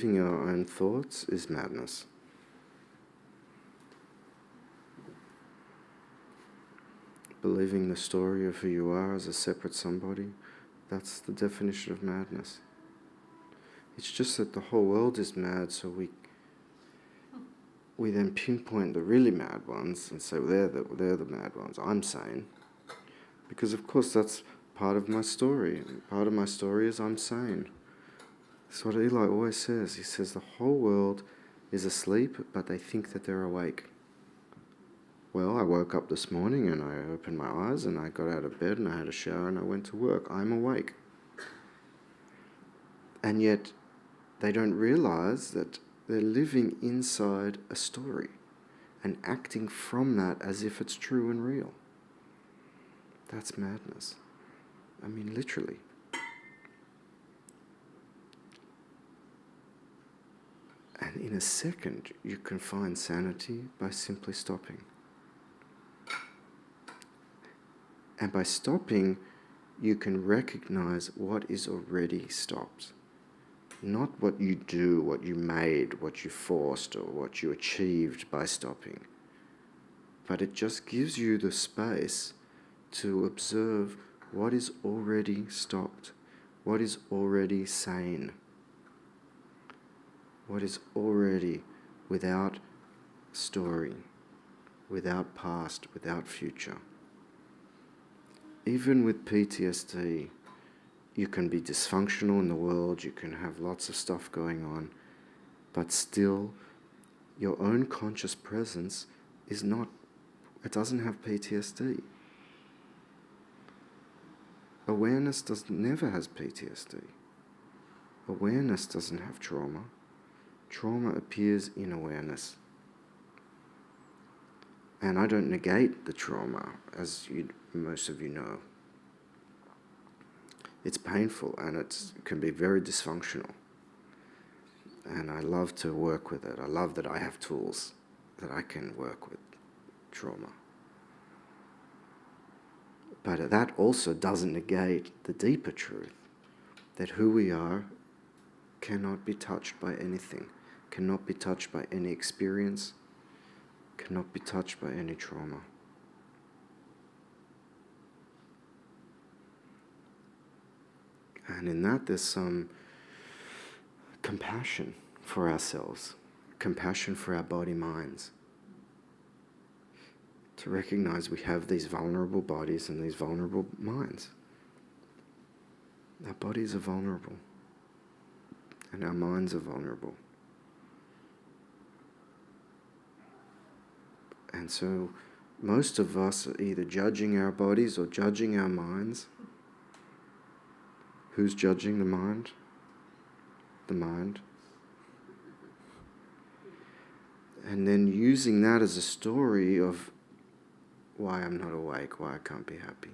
believing our own thoughts is madness. Believing the story of who you are as a separate somebody, that's the definition of madness. It's just that the whole world is mad, so we then pinpoint the really mad ones and say, well, they're the mad ones. I'm sane. Because of course that's part of my story. Part of my story is I'm sane. That's what Eli always says. He says the whole world is asleep, but they think that they're awake. Well, I woke up this morning and I opened my eyes and I got out of bed and I had a shower and I went to work. I'm awake. And yet they don't realize that they're living inside a story and acting from that as if it's true and real. That's madness. I mean, literally. And in a second, you can find sanity by simply stopping. And by stopping, you can recognize what is already stopped. Not what you do, what you made, what you forced, or what you achieved by stopping. But it just gives you the space to observe what is already stopped, what is already sane, what is already without story, without past, without future. Even with PTSD, you can be dysfunctional in the world, you can have lots of stuff going on, but still your own conscious presence is not, it doesn't have PTSD. Awareness never has PTSD. Awareness doesn't have trauma. Trauma appears in awareness. And I don't negate the trauma, as most of you know. It's painful and it can be very dysfunctional. And I love to work with it. I love that I have tools that I can work with trauma. But that also doesn't negate the deeper truth, that who we are cannot be touched by anything, cannot be touched by any experience, cannot be touched by any trauma. And in that there's some compassion for ourselves, compassion for our body-minds. To recognize we have these vulnerable bodies and these vulnerable minds. Our bodies are vulnerable. And our minds are vulnerable. And so most of us are either judging our bodies or judging our minds. Who's judging the mind? The mind. And then using that as a story of why I'm not awake, why I can't be happy.